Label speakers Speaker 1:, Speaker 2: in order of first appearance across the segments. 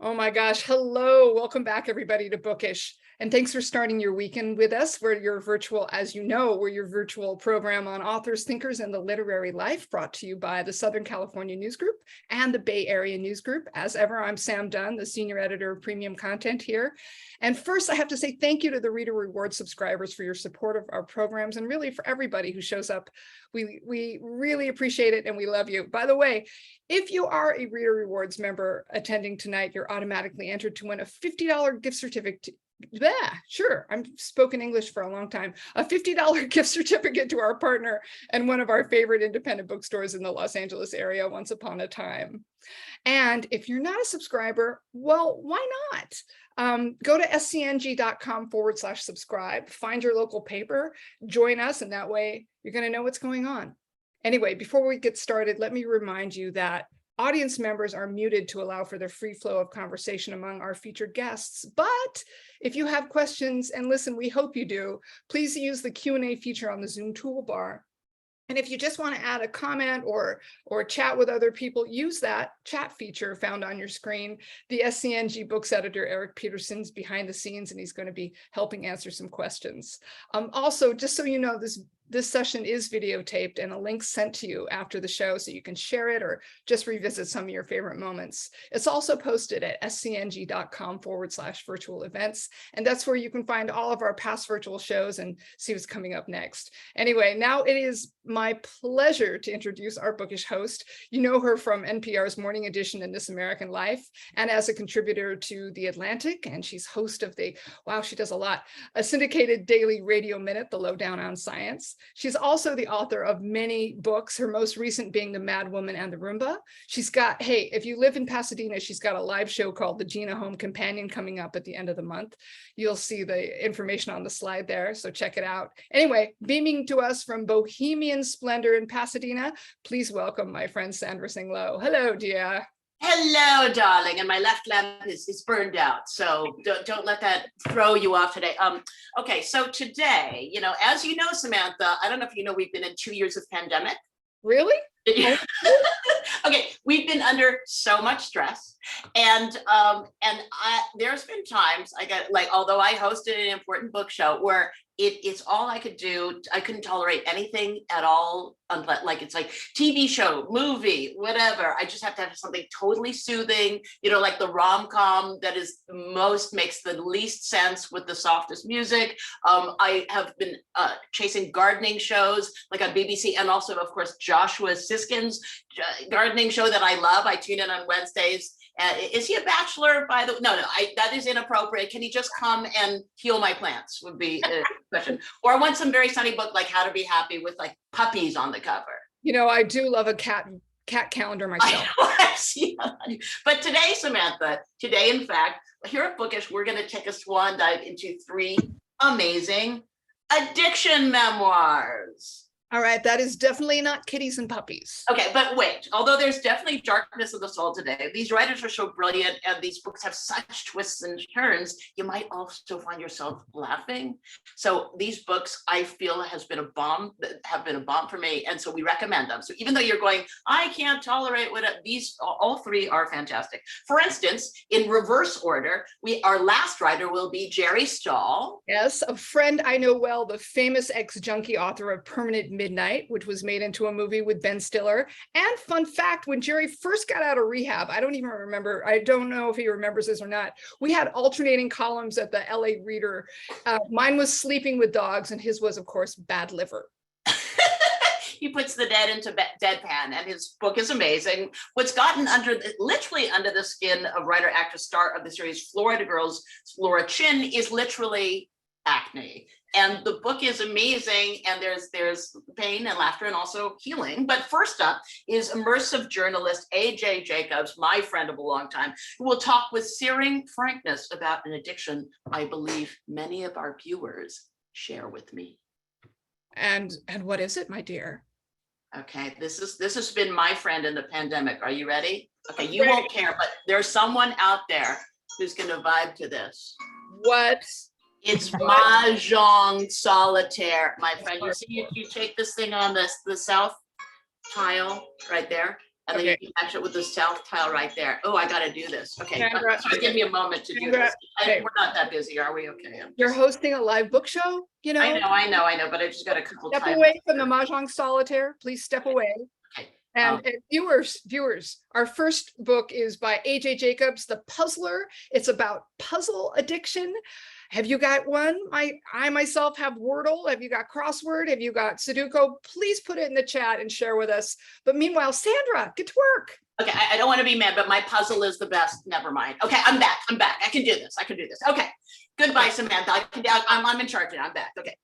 Speaker 1: Oh my gosh. Hello. Welcome back, everybody, to Bookish. And thanks for starting your weekend with us. We're your virtual, as you know, we're your virtual program on authors, thinkers, and the literary life, brought to you by the Southern California News Group and the Bay Area News Group. As ever, I'm Sam Dunn, the senior editor of premium content here. And first, I have to say thank you to the Reader Reward subscribers for your support of our programs, and really for everybody who shows up. We really appreciate it, and we love you. By the way, if you are a Reader Rewards member attending tonight, you're automatically entered to win a $50 gift certificate. Sure, I'm spoken English for a long time. A $50 gift certificate to our partner and one of our favorite independent bookstores in the Los Angeles area, Once Upon a Time. And if you're not a subscriber, well, why not? Go to scng.com/subscribe, find your local paper, join us, and that way you're going to know what's going on. Anyway, before we get started, let me remind you that audience members are muted to allow for the free flow of conversation among our featured guests. But if you have questions, and listen, we hope you do, please use the Q&A feature on the Zoom toolbar. And if you just want to add a comment or chat with other people, use that chat feature found on your screen. The SCNG books editor, Eric Peterson's behind the scenes, and he's going to be helping answer some questions. Also, just so you know, this session is videotaped and a link sent to you after the show so you can share it or just revisit some of your favorite moments. It's also posted at scng.com/virtual events. And that's where you can find all of our past virtual shows and see what's coming up next. Anyway, now it is my pleasure to introduce our Bookish host. You know her from NPR's Morning Edition and This American Life, and as a contributor to The Atlantic, and she's host of she does a lot, a syndicated daily radio minute, The Lowdown on Science. She's also the author of many books, her most recent being The Mad Woman and the Roomba. She's got, hey, if you live in Pasadena, she's got a live show called The Gina Home Companion coming up at the end of the month. You'll see the information on the slide there, so check it out. Anyway, beaming to us from Bohemian Splendor in Pasadena, please welcome my friend Sandra Singh-Low. Hello, dear.
Speaker 2: Hello, darling. And my left lamp is burned out, so don't let that throw you off today. Okay, so today, as you know, Samantha, I don't know if you know, we've been in 2 years of pandemic.
Speaker 1: Really?
Speaker 2: Okay, we've been under so much stress, and there's been times although I hosted an important book show where it's all I could do. I couldn't tolerate anything at all. It's like TV show, movie, whatever. I just have to have something totally soothing, like the rom-com that makes the least sense with the softest music. I have been chasing gardening shows like on BBC, and also, of course, Joshua Siskin's gardening show that I love. I tune in on Wednesdays. Is he a bachelor, by the way? No, that is inappropriate. Can he just come and heal my plants would be a question. Or I want some very sunny book like How to Be Happy with like puppies on the cover.
Speaker 1: I do love a cat calendar myself.
Speaker 2: But today, Samantha, in fact, here at Bookish, we're going to take a swan dive into 3 amazing addiction memoirs.
Speaker 1: All right, that is definitely not kitties and puppies.
Speaker 2: Okay, but wait, although there's definitely darkness of the soul today, these writers are so brilliant and these books have such twists and turns, you might also find yourself laughing. So these books, I feel, have been a bomb for me, and so we recommend them. So even though you're going, I can't tolerate these, all 3 are fantastic. For instance, in reverse order, our last writer will be Jerry Stahl.
Speaker 1: Yes, a friend I know well, the famous ex-junkie author of Permanent Midnight, which was made into a movie with Ben Stiller. And fun fact, when Jerry first got out of rehab, I don't even remember, I don't know if he remembers this or not, we had alternating columns at the LA Reader. Mine was Sleeping with Dogs, and his was, of course, Bad Liver.
Speaker 2: He puts the dead into deadpan, and his book is amazing. What's gotten literally under the skin of writer, actress, star of the series Florida Girls, Laura Chinn, is literally acne. And the book is amazing, and there's pain and laughter and also healing. But first up is immersive journalist A.J. Jacobs, my friend of a long time, who will talk with searing frankness about an addiction I believe many of our viewers share with me.
Speaker 1: And what is it, my dear?
Speaker 2: Okay, this has been my friend in the pandemic. Are you ready? Okay, you won't care, but there's someone out there who's going to vibe to this.
Speaker 1: What?
Speaker 2: It's Mahjong Solitaire, my friend. You see, you take this thing on the south tile right there, And then
Speaker 1: Okay.
Speaker 2: you can match it with the south tile right there. Oh, I gotta do this. Okay,
Speaker 1: Sandra,
Speaker 2: sorry, give me a moment to do
Speaker 1: Sandra,
Speaker 2: this.
Speaker 1: okay.
Speaker 2: We're not that busy, are we? Okay.
Speaker 1: You're hosting a live book show, you know?
Speaker 2: I know, but I just got a couple
Speaker 1: Step
Speaker 2: times.
Speaker 1: away from the Mahjong solitaire, please step away.
Speaker 2: Okay.
Speaker 1: And viewers, our first book is by A.J. Jacobs, The Puzzler. It's about puzzle addiction. Have you got one? I myself have Wordle. Have you got crossword? Have you got Sudoku? Please put it in the chat and share with us. But meanwhile, Sandra, get to work.
Speaker 2: Okay, I don't want to be mad, but my puzzle is the best. Never mind. Okay, I'm back. I can do this. Okay. Goodbye, Samantha. I'm in charge now. I'm back. Okay.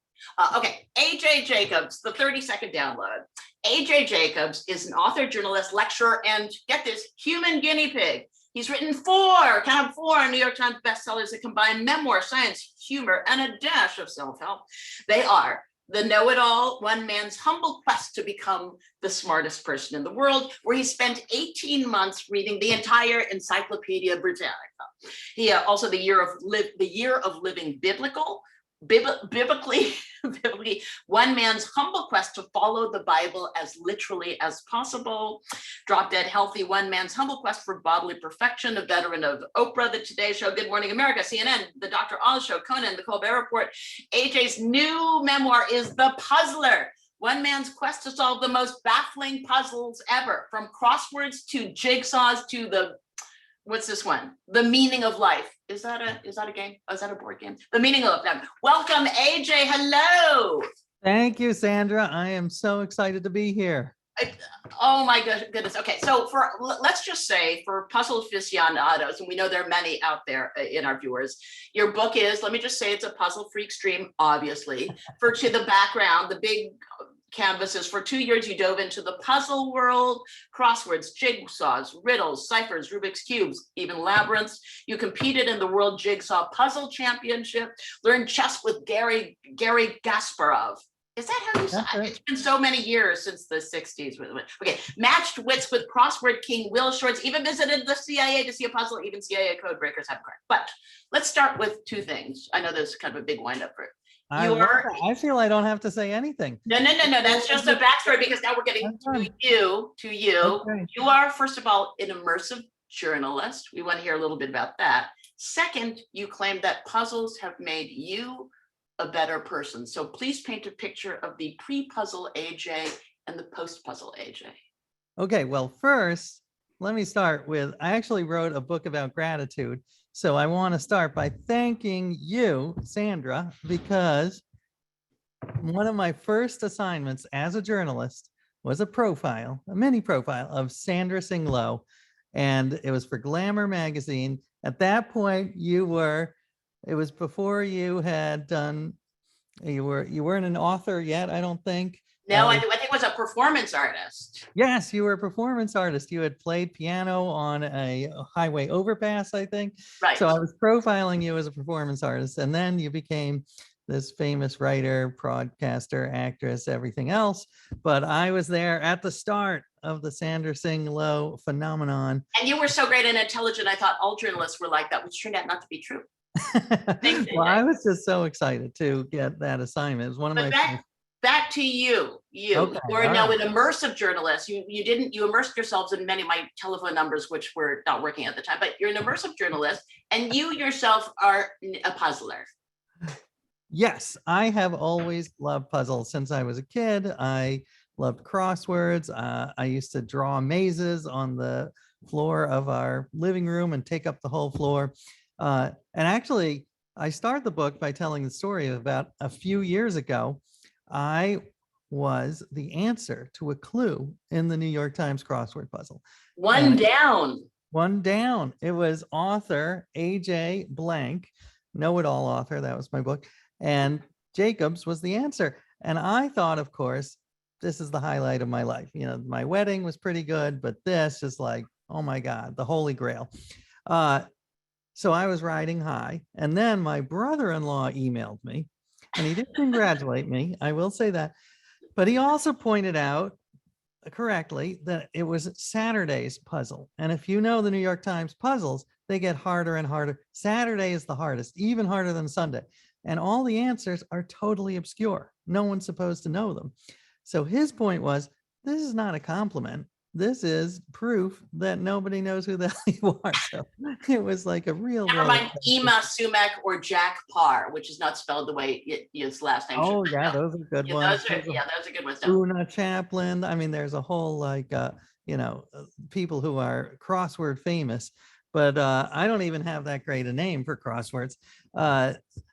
Speaker 2: Okay, A.J. Jacobs, the 30-second download. A.J. Jacobs is an author, journalist, lecturer, and get this, human guinea pig. He's written four New York Times bestsellers that combine memoir, science, humor, and a dash of self-help. They are The Know-It-All, One Man's Humble Quest to Become the Smartest Person in the World, where he spent 18 months reading the entire Encyclopedia Britannica. He also the Year of Living Biblically, One Man's Humble Quest to Follow the Bible as Literally as Possible, Drop Dead Healthy, One Man's Humble Quest for Bodily Perfection, a veteran of Oprah, The Today Show, Good Morning America, CNN, The Dr. Oz Show, Conan, The Colbert Report. AJ's new memoir is The Puzzler, one man's quest to solve the most baffling puzzles ever, from crosswords to jigsaws to what's this one? The Meaning of Life. Is that a game? Oh, is that a board game? The Meaning of Life. Welcome, AJ. Hello.
Speaker 3: Thank you, Sandra. I am so excited to be here.
Speaker 2: Oh my goodness. Okay, so let's just say for puzzle aficionados, and we know there are many out there in our viewers, your book is, let me just say, it's a puzzle freak stream, obviously. To the background, the big canvases, for 2 years you dove into the puzzle world, crosswords, jigsaws, riddles, ciphers, Rubik's cubes, even labyrinths. You competed in the World Jigsaw Puzzle Championship, learned chess with Gary Kasparov. Is that how you say it? It's been so many years since the 60s. Okay, matched wits with crossword king Will Shortz, even visited the CIA to see a puzzle, even CIA code breakers have cracked. But let's start with two things. I know there's kind of a big wind up for it.
Speaker 3: I feel I don't have to say anything.
Speaker 2: No. That's just a backstory, because now we're getting to you. Okay. You are, first of all, an immersive journalist. We want to hear a little bit about that. Second, you claim that puzzles have made you a better person. So please paint a picture of the pre-puzzle AJ and the post-puzzle AJ.
Speaker 3: Okay, well, first, let me start with, I actually wrote a book about gratitude. So I want to start by thanking you, Sandra, because one of my first assignments as a journalist was a mini profile of Sandra Singh Low. And it was for Glamour magazine. At that point, it was before you had done, you weren't an author yet, I don't think.
Speaker 2: No, I think it was a performance artist.
Speaker 3: Yes, you were a performance artist. You had played piano on a highway overpass, I think.
Speaker 2: Right.
Speaker 3: So I was profiling you as a performance artist, and then you became this famous writer, broadcaster, actress, everything else. But I was there at the start of the Sandra Singh Low phenomenon.
Speaker 2: And you were so great and intelligent, I thought all journalists were like that, which turned out not to be true.
Speaker 3: Well, I was just so excited to get that assignment. It was one of my
Speaker 2: back to you. Okay, you're now an immersive journalist. You immersed yourselves in many of my telephone numbers, which were not working at the time, but you're an immersive journalist, and you yourself are a puzzler.
Speaker 3: Yes, I have always loved puzzles since I was a kid. I loved crosswords. I used to draw mazes on the floor of our living room and take up the whole floor. And actually, I started the book by telling the story of about a few years ago. I was the answer to a clue in the New York Times crossword puzzle.
Speaker 2: One down.
Speaker 3: It was author AJ Blank, Know-It-All author. That was my book. And Jacobs was the answer. And I thought, of course, this is the highlight of my life. You know, my wedding was pretty good, but this is like, oh my God, the Holy Grail. So I was riding high. And then my brother-in-law emailed me. And he didn't congratulate me, I will say that. But he also pointed out correctly that it was Saturday's puzzle. And if you know the New York Times puzzles, they get harder and harder. Saturday is the hardest, even harder than Sunday. And all the answers are totally obscure. No one's supposed to know them. So his point was, this is not a compliment. this is proof that nobody knows who the hell you are. So it was like a real
Speaker 2: Never
Speaker 3: roller
Speaker 2: mind
Speaker 3: coaster.
Speaker 2: Ema Sumac or Jack Parr, which is not spelled the way his last name
Speaker 3: Oh
Speaker 2: should be
Speaker 3: yeah,
Speaker 2: spelled.
Speaker 3: those are good
Speaker 2: Yeah,
Speaker 3: ones.
Speaker 2: those are good ones. Too.
Speaker 3: Una Chaplin. I mean, there's a whole like people who are crossword famous, but I don't even have that great a name for crosswords.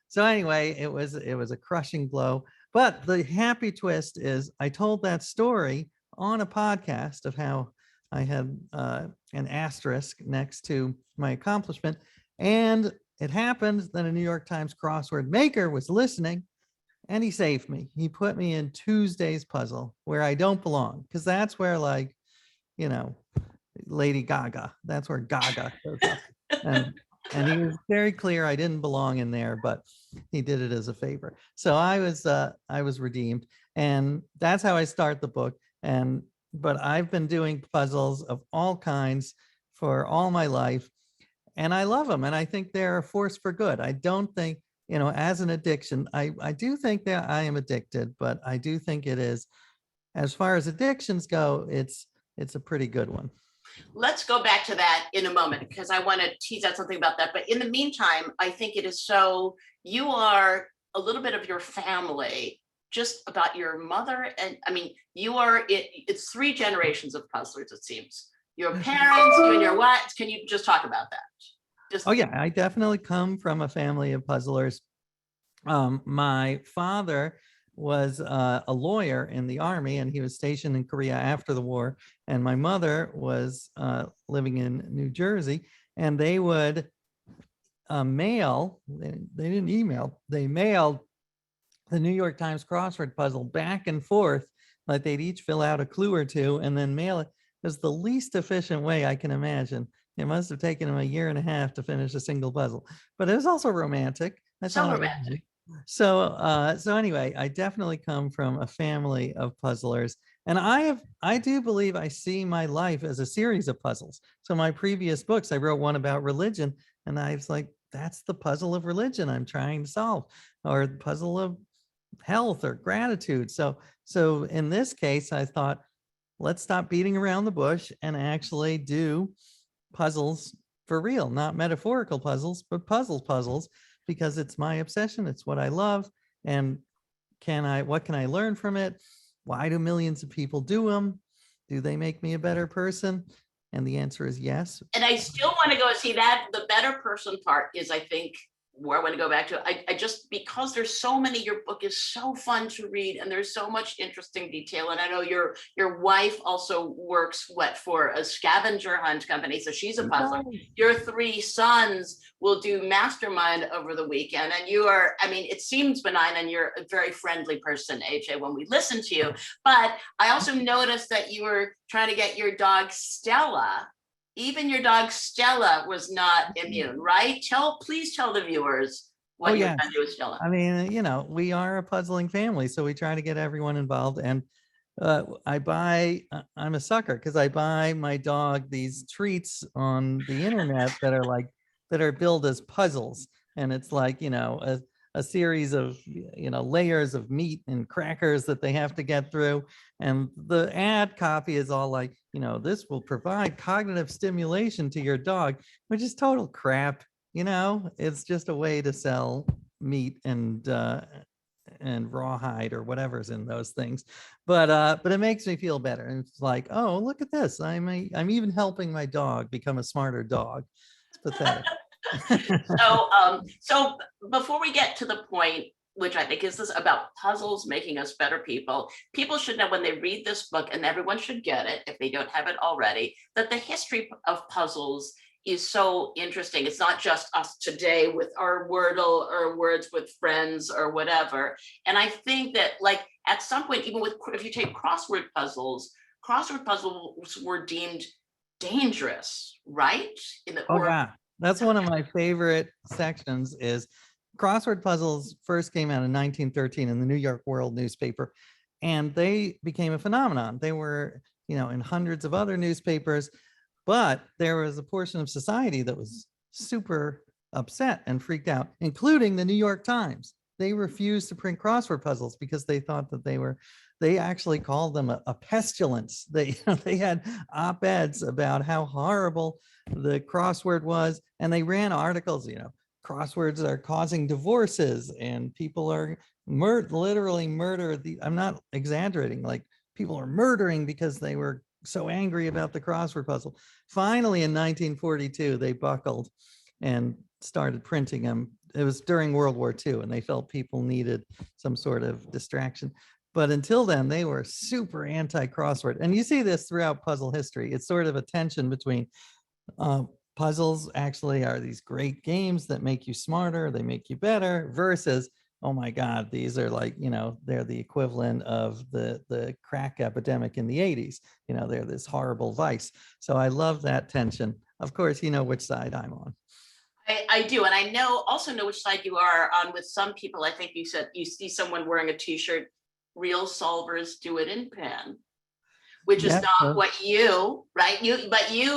Speaker 3: So anyway, it was a crushing blow. But the happy twist is I told that story on a podcast of how I had an asterisk next to my accomplishment, and it happened that a New York Times crossword maker was listening. And he saved me. He put me in Tuesday's puzzle where I don't belong, because that's where, like, Lady Gaga, that's where Gaga shows up. And he was very clear I didn't belong in there, but he did it as a favor. So I was redeemed. And that's how I start the book. But I've been doing puzzles of all kinds for all my life. And I love them. And I think they're a force for good. I don't think, as an addiction, I do think that I am addicted, but I do think it is, as far as addictions go, it's a pretty good one.
Speaker 2: Let's go back to that in a moment, because I want to tease out something about that. But in the meantime, I think it is so, you are a little bit of your family, just about your mother. And I mean, it's 3 generations of puzzlers, it seems. Your parents, you and your wife. Can you just talk about that?
Speaker 3: Oh yeah, I definitely come from a family of puzzlers. My father was a lawyer in the army, and he was stationed in Korea after the war. And my mother was living in New Jersey, and they would mail, they didn't email, they mailed the New York Times crossword puzzle back and forth. Like they'd each fill out a clue or two and then mail it. It was the least efficient way I can imagine. It must have taken him a year and a half to finish a single puzzle, but it was also romantic.
Speaker 2: So romantic.
Speaker 3: So anyway, I definitely come from a family of puzzlers, and I do believe I see my life as a series of puzzles. So my previous books, I wrote one about religion, and I was like, that's the puzzle of religion I'm trying to solve, or the puzzle of health or gratitude. So in this case, I thought, let's stop beating around the bush and actually do puzzles for real, not metaphorical puzzles, but puzzles, because it's my obsession. It's what I love. And what can I learn from it? Why do millions of people do them? Do they make me a better person? And the answer is yes.
Speaker 2: And I still want to go see that. The better person part is, I think, where I want to go back to. I just, because there's so many, your book is so fun to read, and there's so much interesting detail. And I know your wife also works for a scavenger hunt company, so she's a puzzler. Your 3 sons will do mastermind over the weekend, and you are, I mean, it seems benign, and you're a very friendly person, AJ, when we listen to you. But I also noticed that you were trying to get your dog Stella. Even your dog Stella was not immune, right? Please tell the viewers what you're trying to do with Stella.
Speaker 3: I mean, we are a puzzling family, so we try to get everyone involved. And I'm a sucker, because I buy my dog these treats on the internet that are billed as puzzles. And it's like, a series of, layers of meat and crackers that they have to get through. And the ad copy is all like, this will provide cognitive stimulation to your dog, which is total crap. It's just a way to sell meat and rawhide or whatever's in those things. But it makes me feel better. And it's like, oh, look at this. I'm even helping my dog become a smarter dog. It's pathetic.
Speaker 2: So before we get to the point, which I think is this about puzzles making us better people should know when they read this book, and everyone should get it if they don't have it already, that the history of puzzles is so interesting. It's not just us today with our Wordle or words with friends or whatever. And I think that, like, at some point, even if you take crossword puzzles were deemed dangerous, right?
Speaker 3: Yeah. That's one of my favorite sections. Is crossword puzzles first came out in 1913 in the New York World newspaper, and they became a phenomenon. They were, in hundreds of other newspapers, but there was a portion of society that was super upset and freaked out, including the New York Times. they refused to print crossword puzzles because they thought that they actually called them a pestilence. They had op-eds about how horrible the crossword was, and they ran articles, crosswords are causing divorces and people are literally murder. I'm not exaggerating, like people are murdering because they were so angry about the crossword puzzle. Finally, in 1942, they buckled and started printing them. It was during World War II, and they felt people needed some sort of distraction. But until then, they were super anti-crossword. And you see this throughout puzzle history. It's sort of a tension between puzzles actually are these great games that make you smarter, they make you better, versus, oh my God, these are like, they're the equivalent of the crack epidemic in the 80s. They're this horrible vice. So I love that tension. Of course, you know which side I'm on.
Speaker 2: I do. And I also know which side you are on with some people. I think you said you see someone wearing a t-shirt, real solvers do it in pen, which is not what you, right? But you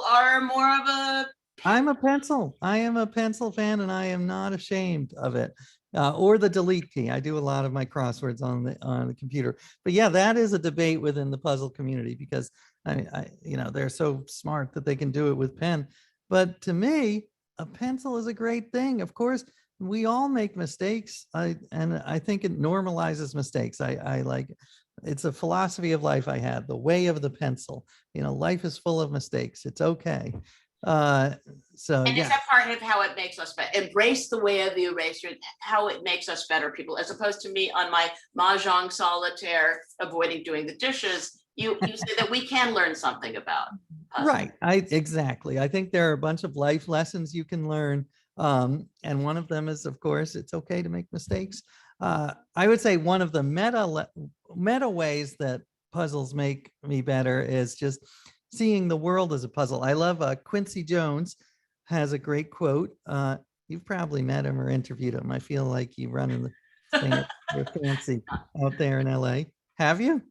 Speaker 2: are more of a.
Speaker 3: I'm a pencil. I am a pencil fan, and I am not ashamed of it. Or the delete key. I do a lot of my crosswords on the computer. But yeah, that is a debate within the puzzle community, because they're so smart that they can do it with pen. But to me, a pencil is a great thing. Of course, we all make mistakes. And I think it normalizes mistakes. I like, it's a philosophy of life I had, the way of the pencil. Life is full of mistakes. It's okay. And
Speaker 2: is that part of how it makes us better? Embrace the way of the eraser, how it makes us better people, as opposed to me on my mahjong solitaire, avoiding doing the dishes. You say that we can learn something about puzzles.
Speaker 3: Right. Exactly. I think there are a bunch of life lessons you can learn. And one of them is, of course, it's okay to make mistakes. I would say one of the meta ways that puzzles make me better is just seeing the world as a puzzle. I love Quincy Jones has a great quote. You've probably met him or interviewed him. I feel like you run in the thing. You're fancy out there in LA. Have you?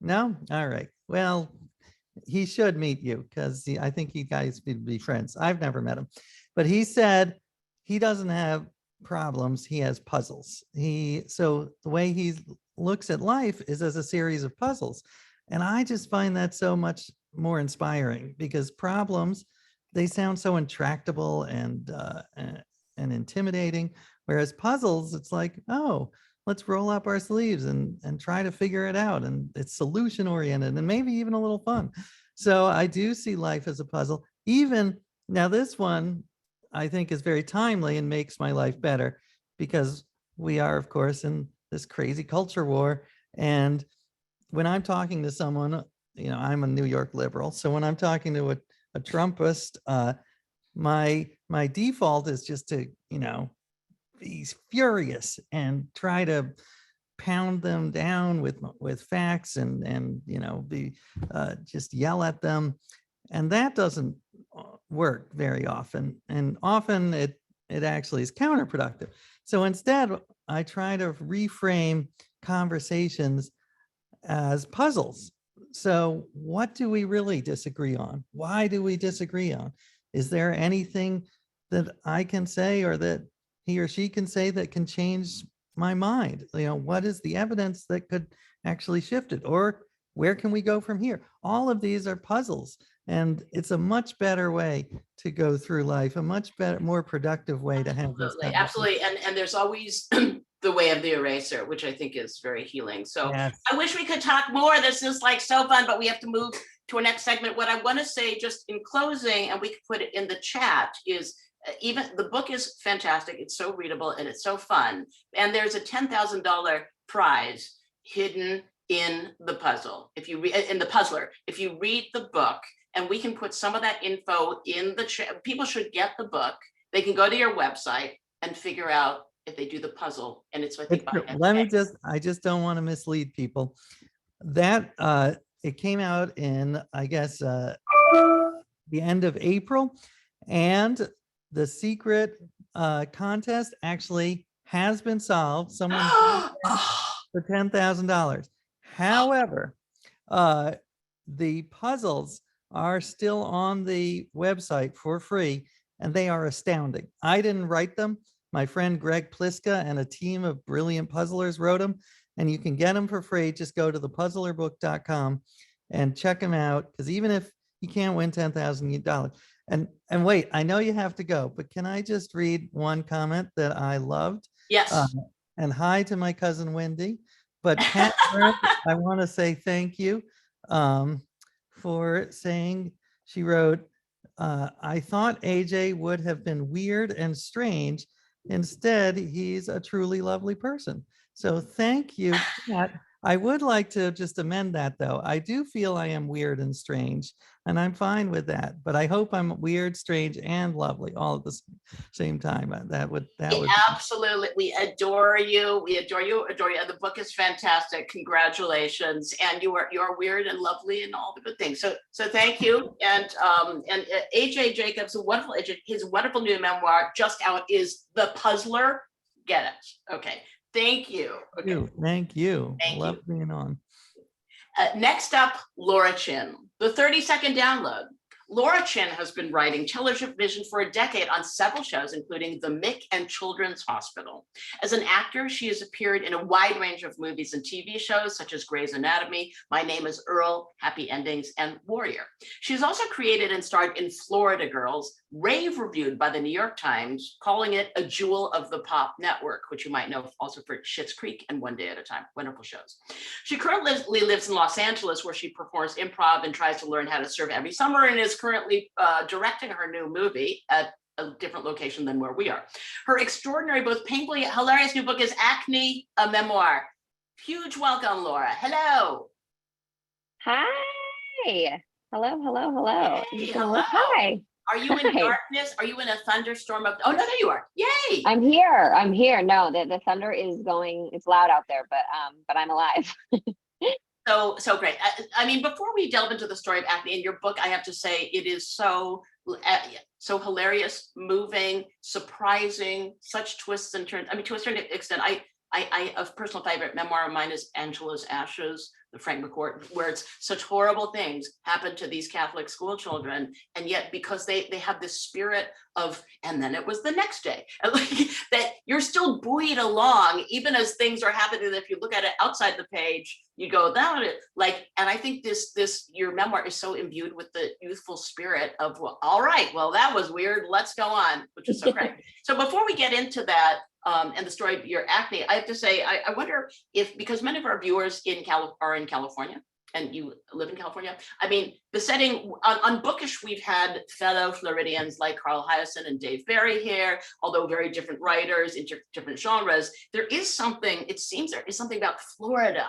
Speaker 3: No? All right. Well, he should meet you, because I think you guys would be friends. I've never met him, but he said he doesn't have problems. He has puzzles. So the way he looks at life is as a series of puzzles. And I just find that so much more inspiring, because problems, they sound so intractable and intimidating. Whereas puzzles, it's like, oh, let's roll up our sleeves and try to figure it out. And it's solution oriented and maybe even a little fun. So I do see life as a puzzle. Even now, this one I think is very timely and makes my life better, because we are, of course, in this crazy culture war. And when I'm talking to someone, I'm a New York liberal. So when I'm talking to a Trumpist, my default is just to, be furious and try to pound them down with facts and be just yell at them. And that doesn't work very often. And often it actually is counterproductive. So instead, I try to reframe conversations as puzzles. So what do we really disagree on? Why do we disagree on? Is there anything that I can say or that he or she can say that can change my mind? What is the evidence that could actually shift it? Or where can we go from here? All of these are puzzles, and it's a much better way to go through life, a much better, more productive way to have this.
Speaker 2: Absolutely. And there's always the way of the eraser, which I think is very healing. So yes. I wish we could talk more. This is like so fun, but we have to move to a next segment. What I want to say just in closing, and we could put it in the chat, is even the book is fantastic. It's so readable and it's so fun. And there's a $10,000 prize hidden in the puzzle. If you read in the puzzler, if you read the book, and we can put some of that info in the chat. People should get the book. They can go to your website and figure out if they do the puzzle. And it's, I think,
Speaker 3: I just don't want to mislead people. That it came out in, I guess, the end of April, and the secret contest actually has been solved. Someone for $10,000. However, the puzzles are still on the website for free, and they are astounding. I didn't write them. My friend Greg Pliska and a team of brilliant puzzlers wrote them, and you can get them for free. Just go to thepuzzlerbook.com and check them out, because even if you can't win $10,000. And wait, I know you have to go, but can I just read one comment that I loved?
Speaker 2: Yes.
Speaker 3: And hi to my cousin Wendy. But Pat, I want to say thank you for saying, she wrote, I thought AJ would have been weird and strange. Instead, he's a truly lovely person. So thank you, Pat. I would like to just amend that, though. I do feel I am weird and strange, and I'm fine with that. But I hope I'm weird, strange, and lovely all at the same time. That would
Speaker 2: Absolutely. We adore you. We adore you. The book is fantastic. Congratulations. And you're weird and lovely and all the good things. So thank you. And AJ Jacobs, his wonderful new memoir just out is The Puzzler. Get it. Okay. Thank you. Okay.
Speaker 3: Thank you.
Speaker 2: Thank
Speaker 3: Love
Speaker 2: you.
Speaker 3: being on.
Speaker 2: Next up, Laura Chinn, the 30-second download. Laura Chinn has been writing television for a decade on several shows, including The Mick and Children's Hospital. As an actor, she has appeared in a wide range of movies and TV shows, such as Grey's Anatomy, My Name is Earl, Happy Endings, and Warrior. She's also created and starred in Florida Girls, rave reviewed by the New York Times, calling it a jewel of the pop network, which you might know also for Schitt's Creek and One Day at a Time. Wonderful shows. She currently lives in Los Angeles, where she performs improv and tries to learn how to serve every summer, and is currently directing her new movie at a different location than where we are. Her extraordinary, both painfully hilarious new book is Acne, a Memoir. Huge welcome, Laura. Hello.
Speaker 4: Hi. Hello.
Speaker 2: Hey, hello.
Speaker 4: Hi.
Speaker 2: Are you in darkness? Are you in a thunderstorm of? Oh no, there you are. Yay!
Speaker 4: I'm here. No, the thunder is going. It's loud out there, but I'm alive.
Speaker 2: So great. I mean, before we delve into the story of Acne in your book, I have to say it is so hilarious, moving, surprising, such twists and turns. I mean, to a certain extent, a personal favorite memoir of mine is Angela's Ashes, the Frank McCourt, where it's such horrible things happen to these Catholic school children, and yet because they have this spirit of, and then it was the next day, that you're still buoyed along, even as things are happening. If you look at it outside the page, you go, that like, and I think this your memoir is so imbued with the youthful spirit of, well, all right, well, that was weird, let's go on, which is so great. So before we get into that, and the story of your acne, I have to say, I wonder if, because many of our viewers are in California, and you live in California, I mean, the setting, on Bookish, we've had fellow Floridians like Carl Hyacin and Dave Barry here, although very different writers in different genres. There is something, it seems there is something about Florida.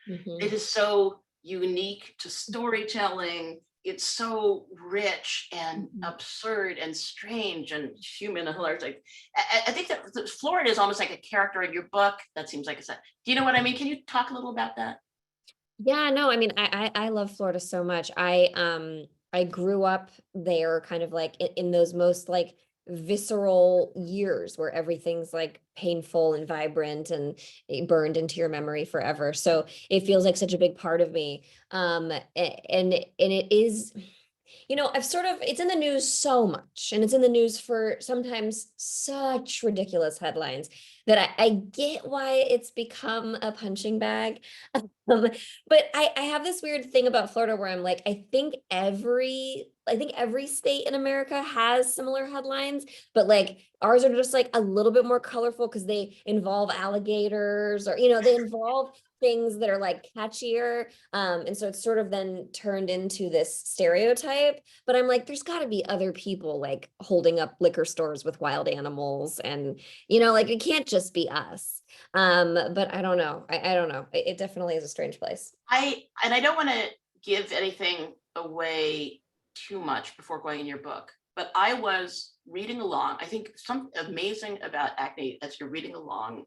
Speaker 2: Mm-hmm. It is so unique to storytelling. It's so rich and absurd and strange and human and hilarious. Like, I think that Florida is almost like a character in your book. That seems like do you know what I mean? Can you talk a little about that?
Speaker 4: Yeah, no, I mean, I love Florida so much. I grew up there, kind of like in those most like visceral years where everything's like painful and vibrant and burned into your memory forever. So it feels like such a big part of me. And it is, you know, it's in the news so much, and it's in the news for sometimes such ridiculous headlines that I get why it's become a punching bag. But I have this weird thing about Florida where I'm like, I think every state in America has similar headlines, but like ours are just like a little bit more colorful because they involve alligators, or, you know, they involve things that are like catchier. And so it's sort of then turned into this stereotype, but I'm like, there's gotta be other people like holding up liquor stores with wild animals, and, you know, like it can't just be us. But I don't know. I don't know. It definitely is a strange place.
Speaker 2: I don't want to give anything away too much before going in your book, but I was reading along. I think something amazing about Acne as you're reading along,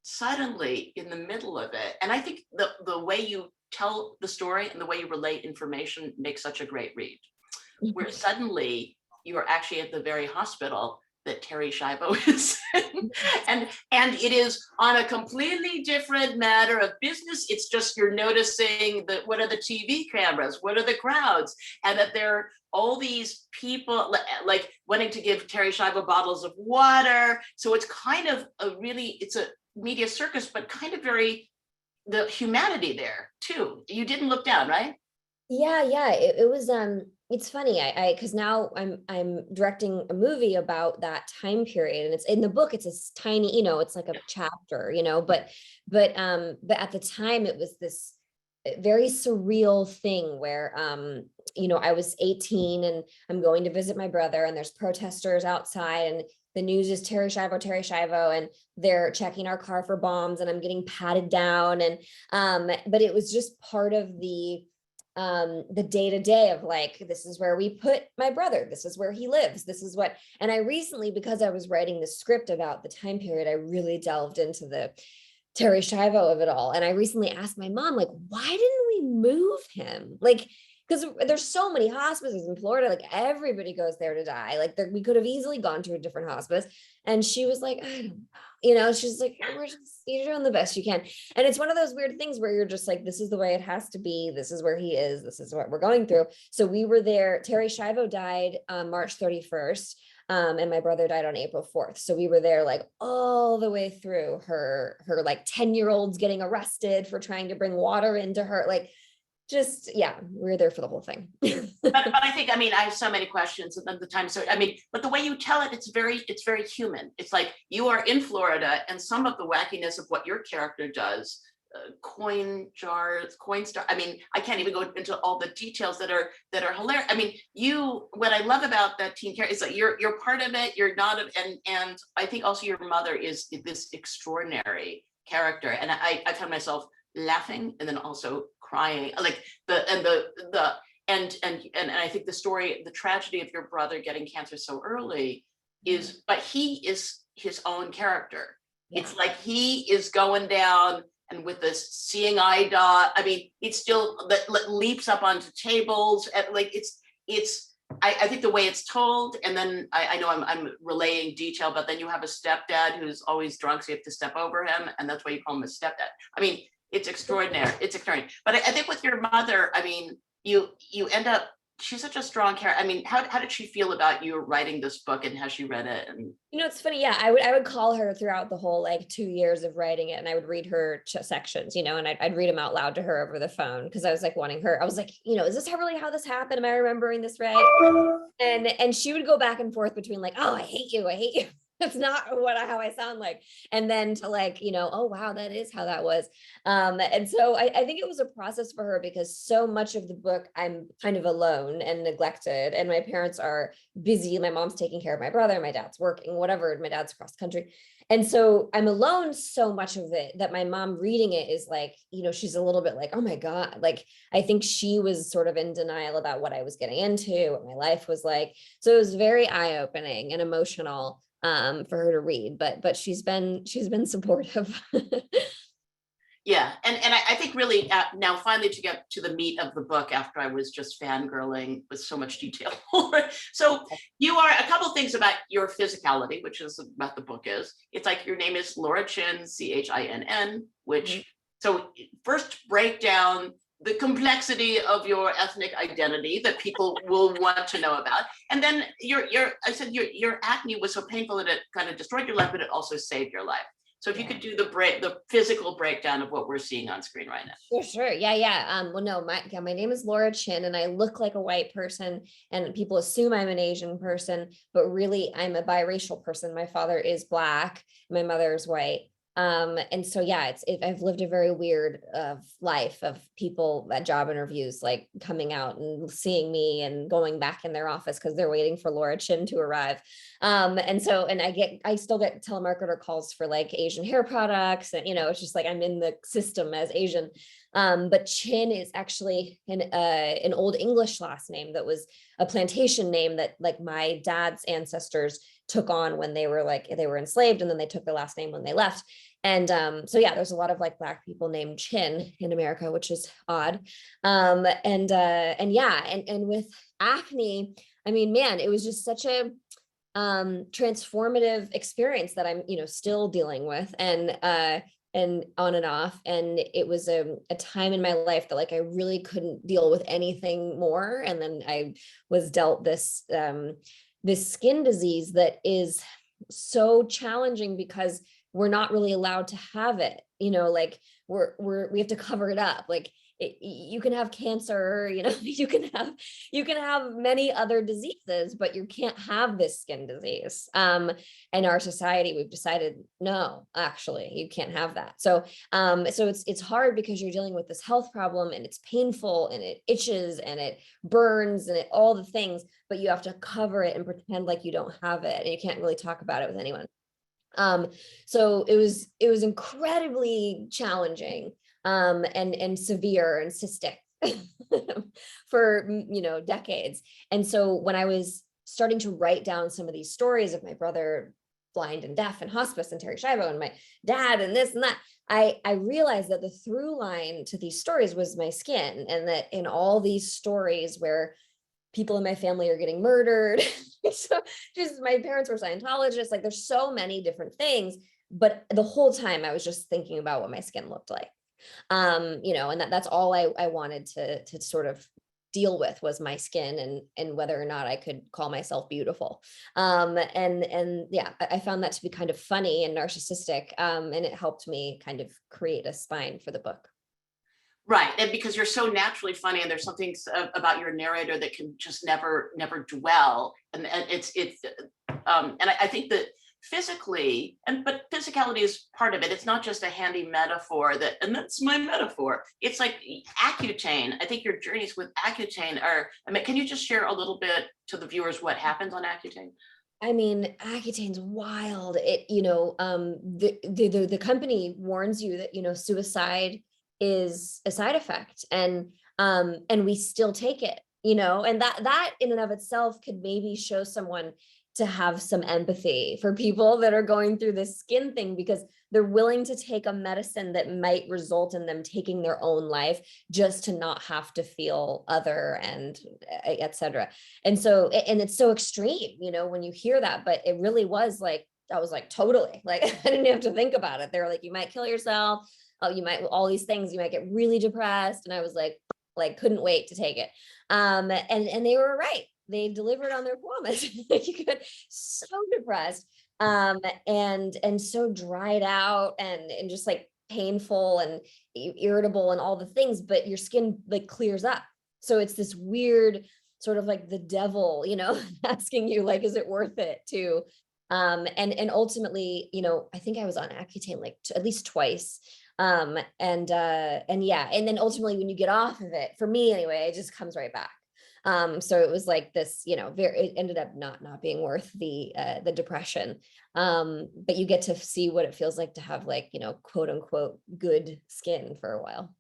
Speaker 2: suddenly in the middle of it, and I think the way you tell the story and the way you relate information makes such a great read, where suddenly you are actually at the very hospital that Terry Schiavo is in. And it is on a completely different matter of business. It's just you're noticing that what are the TV cameras, what are the crowds, and that there are all these people like wanting to give Terry Schiavo bottles of water. So it's kind of it's a media circus, but kind of very the humanity there too. You didn't look down, right?
Speaker 4: Yeah, it was it's funny. I because now I'm directing a movie about that time period, and it's in the book, it's a tiny, it's like a chapter, but at the time it was this very surreal thing where I was 18 and I'm going to visit my brother, and there's protesters outside, and the news is Terry Schiavo, and they're checking our car for bombs, and I'm getting patted down, and but it was just part of the day-to-day of like, this is where we put my brother, this is where he lives, this is what. And I recently, because I was writing the script about the time period, I really delved into the Terry Schiavo of it all. And I recently asked my mom, like, why didn't we move him? Like, because there's so many hospices in Florida, like everybody goes there to die. Like we could have easily gone to a different hospice. And she was like, I don't know, she's like, you're doing the best you can. And it's one of those weird things where you're just like, this is the way it has to be. This is where he is. This is what we're going through. So we were there. Terry Schiavo died on March 31st. And my brother died on April 4th. So we were there like all the way through her like 10-year-olds getting arrested for trying to bring water into her. Like, just, yeah, we were there for the whole thing.
Speaker 2: but I think, I have so many questions at the time. So, but the way you tell it, it's very human. It's like you are in Florida, and some of the wackiness of what your character does, coin jars, coin star. I can't even go into all the details that are hilarious. What I love about that teen character is that you're part of it. You're not, and I think also your mother is this extraordinary character, and I found myself laughing and then also crying, like and I think the story, the tragedy of your brother getting cancer so early is, but he is his own character. Yeah. It's like he is going down, and with this seeing eye dot, it still leaps up onto tables, and like I think the way it's told, and then I know I'm relaying detail, but then you have a stepdad who's always drunk, so you have to step over him, and that's why you call him a stepdad. It's extraordinary. It's extraordinary. But I think with your mother, you end up, she's such a strong character. How did she feel about you writing this book, and how she read it? And
Speaker 4: it's funny. Yeah, I would call her throughout the whole like 2 years of writing it, and I would read her sections, and I'd read them out loud to her over the phone, because I was like wanting her. I was like, is this really how this happened? Am I remembering this right? And she would go back and forth between like, oh, I hate you. That's not how I sound like. And then to like, oh, wow, that is how that was. And so I think it was a process for her, because so much of the book, I'm kind of alone and neglected, and my parents are busy. My mom's taking care of my brother, my dad's working, whatever, my dad's across the country. And so I'm alone so much of it that my mom reading it is like, she's a little bit like, oh my God. Like, I think she was sort of in denial about what I was getting into, what my life was like. So it was very eye-opening and emotional for her to read, but she's been supportive.
Speaker 2: Yeah, and I think really now finally to get to the meat of the book, after I was just fangirling with so much detail. So you are, a couple things about your physicality, which is what the book is. It's like your name is Laura Chinn, Chinn, which, so first break down the complexity of your ethnic identity that people will want to know about. And then your acne was so painful that it kind of destroyed your life, but it also saved your life. So if you could do the physical breakdown of what we're seeing on screen right now.
Speaker 4: Sure. Yeah. Well, no, my name is Laura Chinn, and I look like a white person, and people assume I'm an Asian person, but really I'm a biracial person. My father is Black, my mother is white. And so, yeah, I've lived a very weird life of people at job interviews, like coming out and seeing me and going back in their office because they're waiting for Laura Chinn to arrive. And I still get telemarketer calls for like Asian hair products, and, it's just like I'm in the system as Asian. But Chinn is actually an old English last name that was a plantation name that like my dad's ancestors took on when they were enslaved, and then they took the last name when they left. And so yeah, there's a lot of like Black people named Chinn in America, which is odd. And with acne, man, it was just such a transformative experience that I'm, still dealing with, and on and off. And it was a time in my life that like I really couldn't deal with anything more. And then I was dealt this this skin disease that is so challenging because we're not really allowed to have it. Like we have to cover it up. Like you can have cancer, you can have many other diseases, but you can't have this skin disease. In our society, we've decided, no, actually, you can't have that. So it's hard because you're dealing with this health problem, and it's painful, and it itches, and it burns, and all the things, but you have to cover it and pretend like you don't have it, and you can't really talk about it with anyone. So it was incredibly challenging, and severe and cystic for, decades. And so when I was starting to write down some of these stories of my brother blind and deaf and hospice, and Terry Schiavo, and my dad, and this and that, I realized that the through line to these stories was my skin, and that in all these stories where people in my family are getting murdered, so just my parents were Scientologists, like there's so many different things, but the whole time I was just thinking about what my skin looked like. And that's all I wanted to sort of deal with was my skin, and whether or not I could call myself beautiful. And yeah, I found that to be kind of funny and narcissistic. And it helped me kind of create a spine for the book.
Speaker 2: Right, and because you're so naturally funny, and there's something about your narrator that can just never dwell, and it's and I think that physically, but physicality is part of it. It's not just a handy metaphor and that's my metaphor. It's like Accutane. I think your journeys with Accutane are. I mean, can you just share a little bit to the viewers what happens on Accutane?
Speaker 4: I mean, Accutane's wild. It, the company warns you that, suicide is a side effect, and we still take it, and that in and of itself could maybe show someone to have some empathy for people that are going through this skin thing, because they're willing to take a medicine that might result in them taking their own life just to not have to feel other, and etc. And so, and it's so extreme, when you hear that, but it really was like, I was like, totally, like, I didn't have to think about it. They were like, you might kill yourself. Oh, you might, all these things, you might get really depressed. And I was like couldn't wait to take it. And they were right. They delivered on their promise. You could, so depressed, and so dried out, and just like painful and irritable and all the things, but your skin like clears up. So it's this weird sort of like the devil, asking you like, is it worth it to, and ultimately, I think I was on Accutane like at least twice. And yeah, and then ultimately when you get off of it, for me anyway, it just comes right back. So it was like this, it ended up not being worth the depression. But you get to see what it feels like to have like, quote unquote, good skin for a while.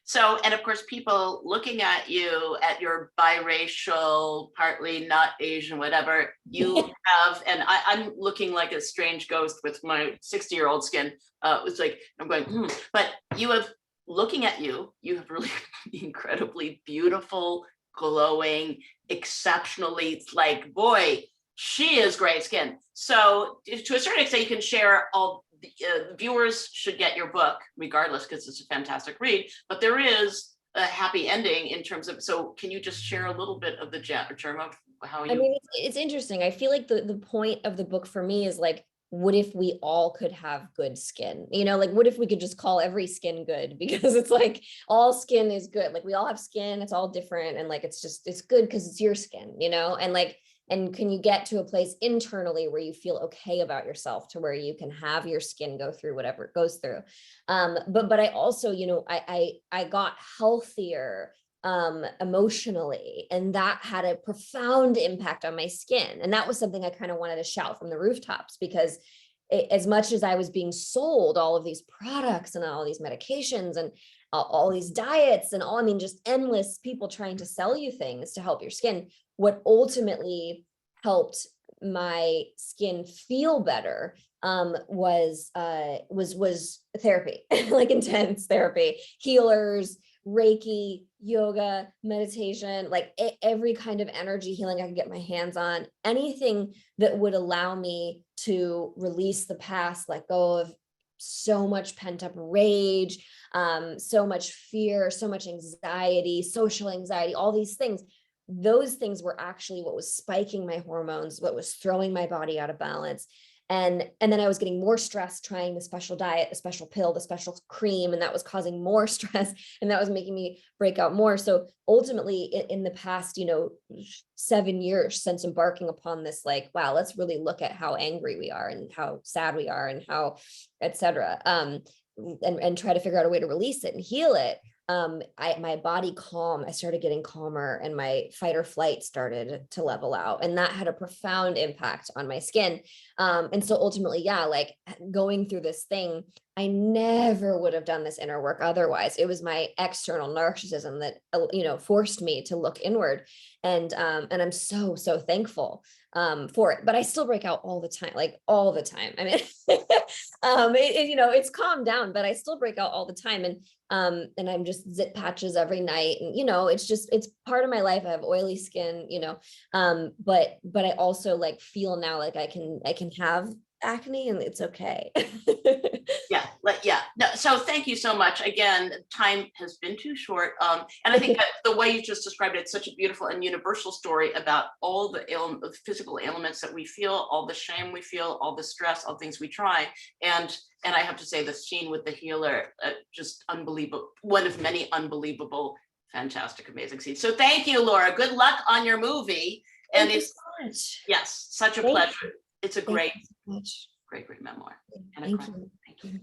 Speaker 2: So, and of course, people looking at you, at your biracial, partly not Asian, whatever you have, and I'm looking like a strange ghost with my 60-year-old skin. It's like, I'm going, but you have, looking at you, you have really incredibly beautiful, glowing, exceptionally, like, boy, she is great skin. So to a certain extent, you can share all the viewers should get your book regardless, because it's a fantastic read, but there is a happy ending in terms of, so can you just share a little bit of the germ of how you...
Speaker 4: I mean, it's interesting. I feel like the point of the book for me is like, what if we all could have good skin? Like, what if we could just call every skin good? Because it's like all skin is good. Like we all have skin, it's all different. And like, it's good because it's your skin, and like, and can you get to a place internally where you feel okay about yourself, to where you can have your skin go through whatever it goes through. But I also, I got healthier emotionally, and that had a profound impact on my skin. And that was something I kind of wanted to shout from the rooftops, because as much as I was being sold all of these products and all these medications and all these diets and all, I mean, just endless people trying to sell you things to help your skin, what ultimately helped my skin feel better was therapy, like intense therapy, healers, Reiki, yoga, meditation, like every kind of energy healing I could get my hands on, anything that would allow me to release the past, let go of so much pent up rage, so much fear, so much anxiety, social anxiety, all these things. Those things were actually what was spiking my hormones, what was throwing my body out of balance. And then I was getting more stress trying the special diet, the special pill, the special cream, and that was causing more stress, and that was making me break out more. So ultimately in the past, 7 years since embarking upon this, like, wow, let's really look at how angry we are and how sad we are and how, etc. And try to figure out a way to release it and heal it. My body I started getting calmer, and my fight or flight started to level out, and that had a profound impact on my skin. And so ultimately, yeah, like going through this thing, I never would have done this inner work otherwise. It was my external narcissism that, forced me to look inward. And I'm so so thankful for it, but I still break out all the time, like all the time. I mean, it's calmed down, but I still break out all the time. And I'm just zit patches every night. And, it's part of my life. I have oily skin, but I also like feel now like I can have acne and it's okay.
Speaker 2: Yeah. No, so thank you so much. Again, time has been too short. And I think that the way you just described it, it's such a beautiful and universal story about all the physical ailments that we feel, all the shame we feel, all the stress, all things we try. And I have to say the scene with the healer, just unbelievable, one of many unbelievable, fantastic, amazing scenes. So thank you, Laura. Good luck on your movie. And
Speaker 4: Thank you
Speaker 2: it's
Speaker 4: so much.
Speaker 2: yes, such a
Speaker 4: Thank
Speaker 2: pleasure. It's a great,
Speaker 4: you so much.
Speaker 2: great memoir. And
Speaker 4: Thank
Speaker 2: a crime.
Speaker 4: you.
Speaker 2: Thank you.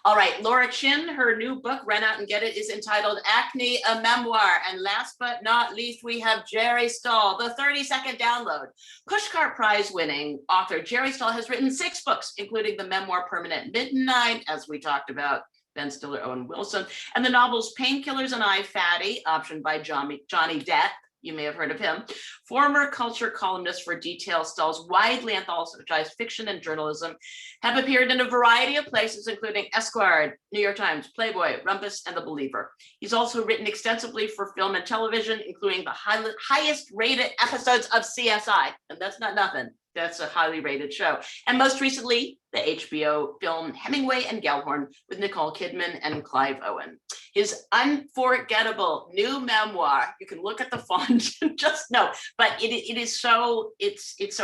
Speaker 2: All right, Laura Chinn, her new book, run out and get it, is entitled Acne, a Memoir. And last but not least, we have Jerry Stahl, the 30-second download. Pushcart Prize winning author Jerry Stahl has written 6 books, including the memoir Permanent Midnight, as we talked about, Ben Stiller, Owen Wilson, and the novels Painkillers and I, Fatty, optioned by Johnny Depp. You may have heard of him. Former culture columnist for Detail, Stahl's widely anthologized fiction and journalism have appeared in a variety of places, including Esquire, New York Times, Playboy, Rumpus, and The Believer. He's also written extensively for film and television, including the highest rated episodes of CSI. And that's not nothing. That's a highly rated show. And most recently, the HBO film Hemingway and Gellhorn with Nicole Kidman and Clive Owen. His unforgettable new memoir, you can look at the font, just know, but it's so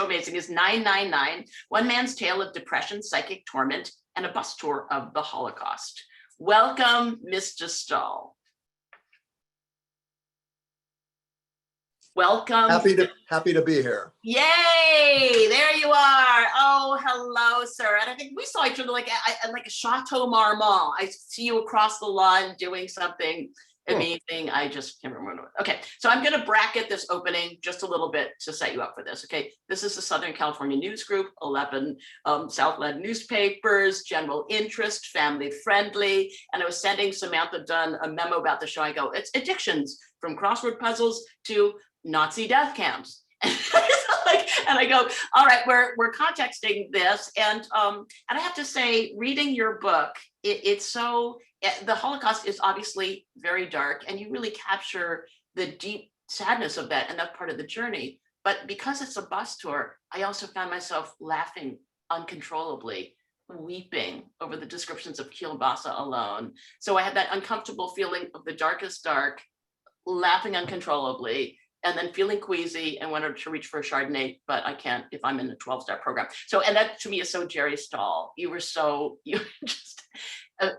Speaker 2: amazing, is 999, One Man's Tale of Depression, Psychic Torment, and a Bus Tour of the Holocaust. Welcome, Mr. Stahl. Welcome.
Speaker 5: Happy to be here.
Speaker 2: Yay, there you are. Oh, hello, sir. And I think we saw each other like a Chateau Marmont. I see you across the lawn doing something amazing. I just can't remember. Okay, so I'm going to bracket this opening just a little bit to set you up for this. Okay, this is the Southern California News Group, 11 Southland newspapers, general interest, family friendly. And I was sending Samantha Dunn a memo about the show. I go, it's addictions, from crossword puzzles to Nazi death camps. And I go, all right, we're contexting this. And I have to say, reading your book, it's so, the Holocaust is obviously very dark, and you really capture the deep sadness of that, and that's part of the journey. But because it's a bus tour, I also found myself laughing uncontrollably, weeping over the descriptions of Kielbasa alone. So I had that uncomfortable feeling of the darkest dark, laughing uncontrollably, and then feeling queasy and wanted to reach for a Chardonnay, but I can't if I'm in a 12-step program. So, and that to me is so Jerry Stahl. You were just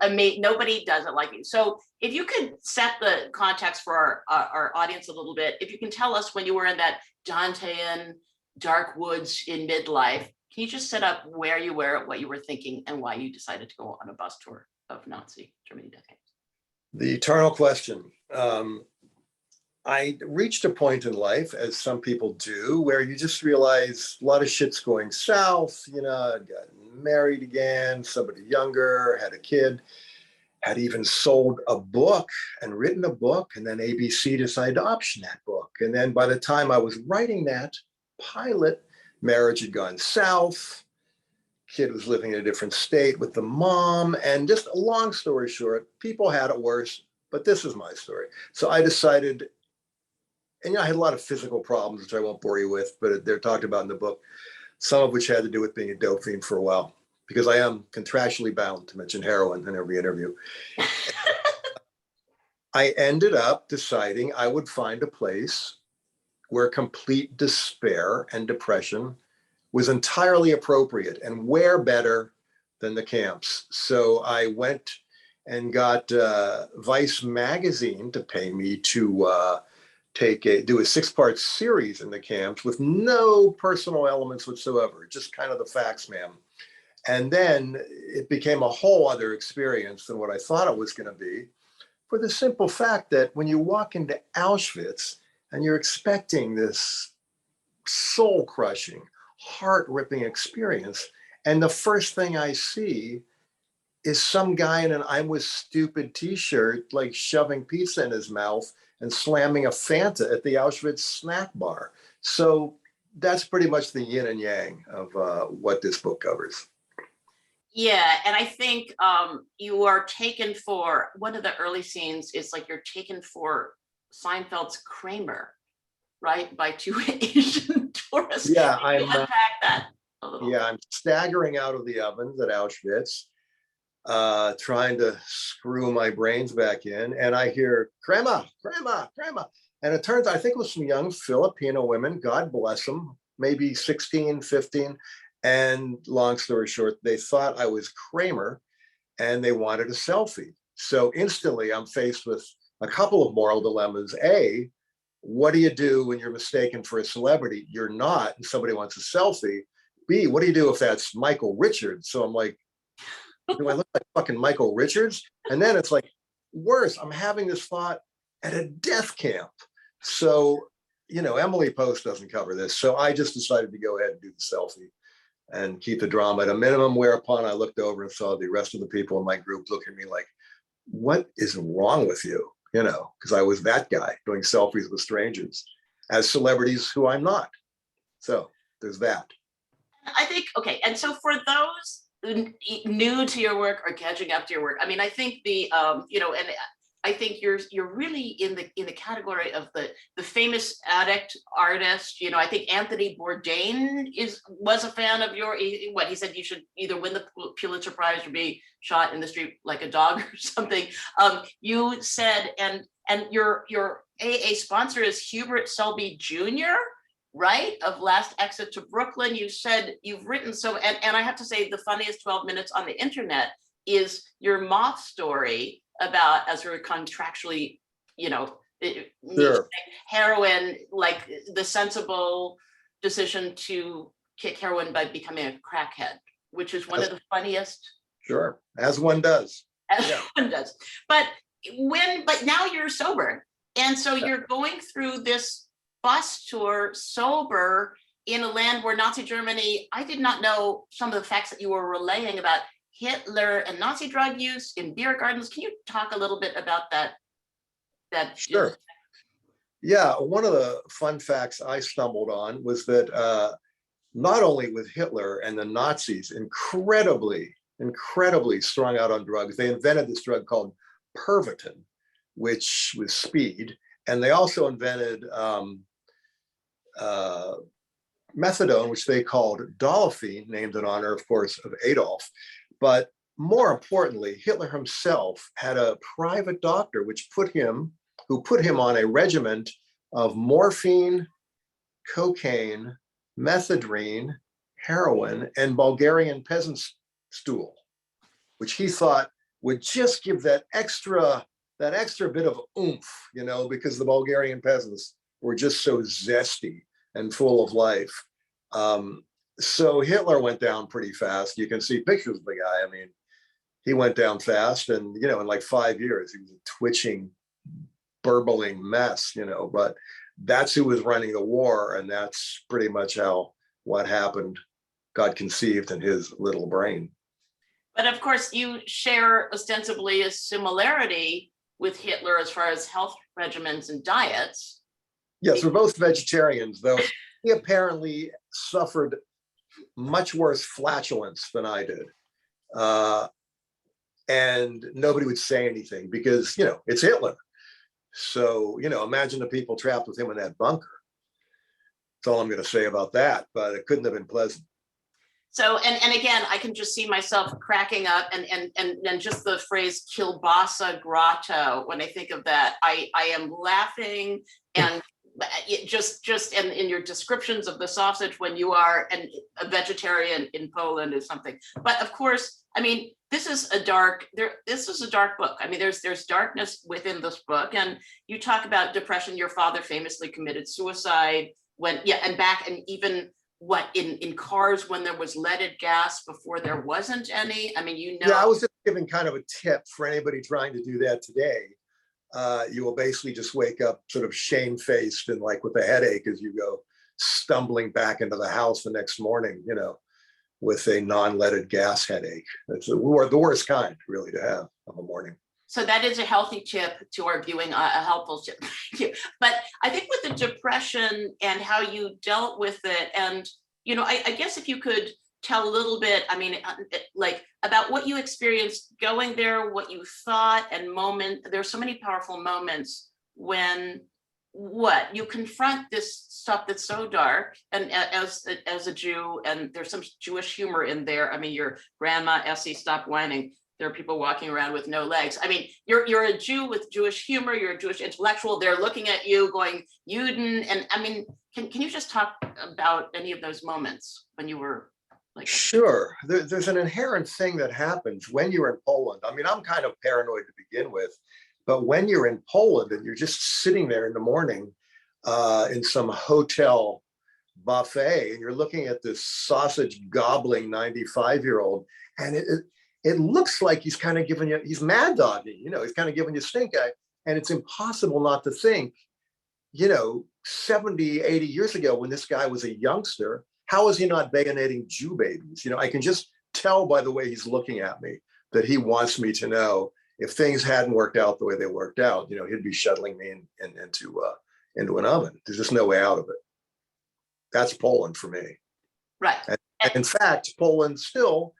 Speaker 2: amazing. Nobody does it like you. So if you could set the context for our audience a little bit, if you can tell us when you were in that Dantean dark woods in midlife, can you just set up where you were, what you were thinking, and why you decided to go on a bus tour of Nazi Germany death camps?
Speaker 5: The eternal question. I reached a point in life, as some people do, where you just realize a lot of shit's going south. I got married again, somebody younger, had a kid, had even sold a book and written a book, and then ABC decided to option that book. And then by the time I was writing that pilot, marriage had gone south, kid was living in a different state with the mom, and just a long story short, people had it worse, But this is my story. So I decided, and I had a lot of physical problems, which I won't bore you with, but they're talked about in the book, some of which had to do with being a dope fiend for a while, because I am contractually bound to mention heroin in every interview. I ended up deciding I would find a place where complete despair and depression was entirely appropriate, and where better than the camps. So I went and got Vice magazine to pay me to do a 6-part series in the camps with no personal elements whatsoever, just kind of the facts, ma'am. And then it became a whole other experience than what I thought it was going to be, for the simple fact that when you walk into Auschwitz and you're expecting this soul-crushing, heart-ripping experience, and the first thing I see is some guy in an "I'm with stupid" t-shirt, like shoving pizza in his mouth and slamming a Fanta at the Auschwitz snack bar. So that's pretty much the yin and yang of what this book covers.
Speaker 2: Yeah, and I think you are taken for, one of the early scenes is like you're taken for Seinfeld's Kramer, right? By 2 Asian tourists.
Speaker 5: Yeah,
Speaker 2: Can you unpack that a little?
Speaker 5: Yeah, I'm staggering out of the ovens at Auschwitz, trying to screw my brains back in, and I hear "Crema, crema, crema," and it turns out, I think it was some young Filipino women, God bless them, maybe 16, 15. And long story short, they thought I was Kramer and they wanted a selfie. So instantly I'm faced with a couple of moral dilemmas. A, what do you do when you're mistaken for a celebrity? You're not, and somebody wants a selfie. B, what do you do if that's Michael Richards? So I'm like, do I look like fucking Michael Richards? And then it's like, worse, I'm having this thought at a death camp. So, Emily Post doesn't cover this. So I just decided to go ahead and do the selfie and keep the drama at a minimum, whereupon I looked over and saw the rest of the people in my group look at me like, what is wrong with you? Because I was that guy doing selfies with strangers as celebrities who I'm not. So there's that.
Speaker 2: I think, okay, and so for those new to your work or catching up to your work, I mean, I think the, and I think you're really in the category of the famous addict artist. I think Anthony Bourdain was a fan of he said you should either win the Pulitzer Prize or be shot in the street like a dog or something. You said, and your AA sponsor is Hubert Selby Jr., right? Of Last Exit to Brooklyn. You said you've written and I have to say the funniest 12 minutes on the internet is your moth story about, as we're contractually,
Speaker 5: Sure.
Speaker 2: heroin, like the sensible decision to kick heroin by becoming a crackhead, which is one of the funniest.
Speaker 5: Sure, as one does.
Speaker 2: As one does. But now you're sober. And so you're going through this bus tour sober in a land where Nazi Germany, I did not know some of the facts that you were relaying about Hitler and Nazi drug use in beer gardens. Can you talk a little bit about that?
Speaker 5: Sure. Yeah, one of the fun facts I stumbled on was that not only with Hitler and the Nazis incredibly strung out on drugs, they invented this drug called Pervitin, which was speed, and they also invented methadone, which they called Dolafine, named in honor, of course, of Adolf. But more importantly, Hitler himself had a private doctor who put him on a regimen of morphine, cocaine, methadone, heroin, and Bulgarian peasant's stool, which he thought would just give that extra bit of oomph, because the Bulgarian peasants were just so zesty and full of life. So Hitler went down pretty fast. You can see pictures of the guy. I mean, he went down fast, and in like 5 years, he was a twitching, burbling mess. But that's who was running the war, and that's pretty much how what happened got conceived in his little brain.
Speaker 2: But of course, you share ostensibly a similarity with Hitler as far as health regimens and diets.
Speaker 5: Yes, we're both vegetarians, though he apparently suffered much worse flatulence than I did. and nobody would say anything because, it's Hitler. So, imagine the people trapped with him in that bunker. That's all I'm going to say about that, but it couldn't have been pleasant.
Speaker 2: So, and again, I can just see myself cracking up and just the phrase kielbasa grotto. When I think of that, I am laughing, and it just and in your descriptions of the sausage when you are a vegetarian in Poland is something. But of course, I mean, this is a dark book. I mean, there's darkness within this book, and you talk about depression. Your father famously committed suicide and even in cars when there was leaded gas before there wasn't any. I mean,
Speaker 5: Yeah, I was just giving kind of a tip for anybody trying to do that today. You will basically just wake up sort of shamefaced and like with a headache as you go stumbling back into the house the next morning, with a non-leaded gas headache. It's the worst kind, really, to have of a morning.
Speaker 2: So that is a healthy tip to our viewing, a helpful tip. But I think with the depression and how you dealt with it, and, I guess if you could tell a little bit, I mean, like about what you experienced going there, what you thought, and there's so many powerful moments when you confront this stuff that's so dark, and as a Jew, and there's some Jewish humor in there. I mean, your grandma, Essie, stop whining. There are people walking around with no legs. I mean, you're a Jew with Jewish humor. You're a Jewish intellectual. They're looking at you going, Juden. And I mean, can you just talk about any of those moments when you were like?
Speaker 5: Sure. There's an inherent thing that happens when you're in Poland. I mean, I'm kind of paranoid to begin with, but when you're in Poland and you're just sitting there in the morning in some hotel buffet, and you're looking at this sausage gobbling 95-year-old, and it looks like he's kind of giving you, he's mad dogging, he's kind of giving you stink eye. And it's impossible not to think, 70, 80 years ago, when this guy was a youngster, how is he not bayoneting Jew babies? I can just tell by the way he's looking at me that he wants me to know if things hadn't worked out the way they worked out, he'd be shuttling me into an oven. There's just no way out of it. That's Poland for me.
Speaker 2: Right.
Speaker 5: And in fact, Poland still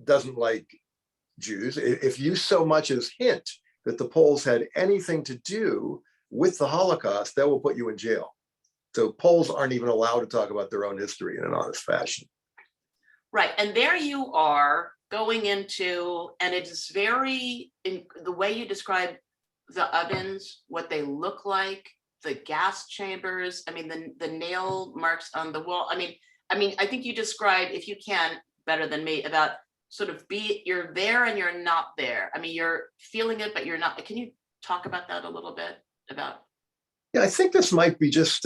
Speaker 5: doesn't like Jews. If you so much as hint that the Poles had anything to do with the Holocaust, that will put you in jail. So Poles aren't even allowed to talk about their own history in an honest fashion.
Speaker 2: Right. And there you are going into, and it is in the way you describe the ovens, what they look like, the gas chambers. I mean, the nail marks on the wall. I mean, I think you describe, if you can, better than me, about sort of you're there and you're not there. I mean, you're feeling it, but you're not. Can you talk about that a little bit about?
Speaker 5: Yeah, I think this might be just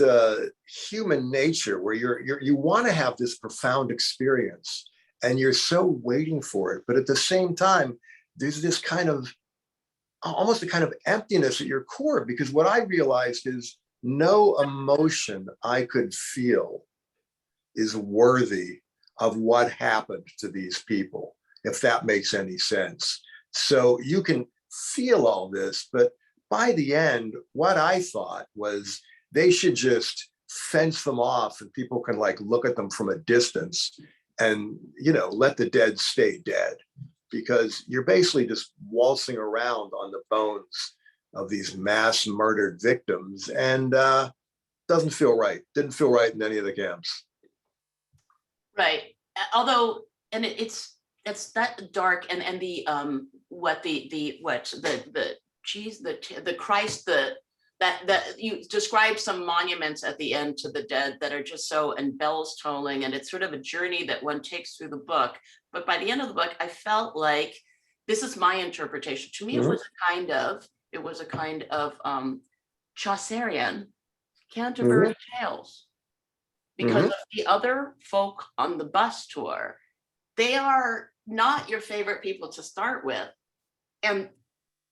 Speaker 5: human nature, where you want to have this profound experience and you're so waiting for it. But at the same time, there's this kind of, almost a kind of emptiness at your core, because what I realized is no emotion I could feel is worthy of what happened to these people, if that makes any sense. So you can feel all this, but by the end, what I thought was they should just fence them off and people can like look at them from a distance and, let the dead stay dead, because you're basically just waltzing around on the bones of these mass murdered victims, and doesn't feel right. Didn't feel right in any of the camps. Right.
Speaker 2: Although, and it's that dark, and the Christ, that you describe some monuments at the end to the dead that are just so, and bells tolling, and it's sort of a journey that one takes through the book. But by the end of the book, I felt like, this is my interpretation. To me, it was a kind of Chaucerian Canterbury Tales, because of the other folk on the bus tour. They are not your favorite people to start with, and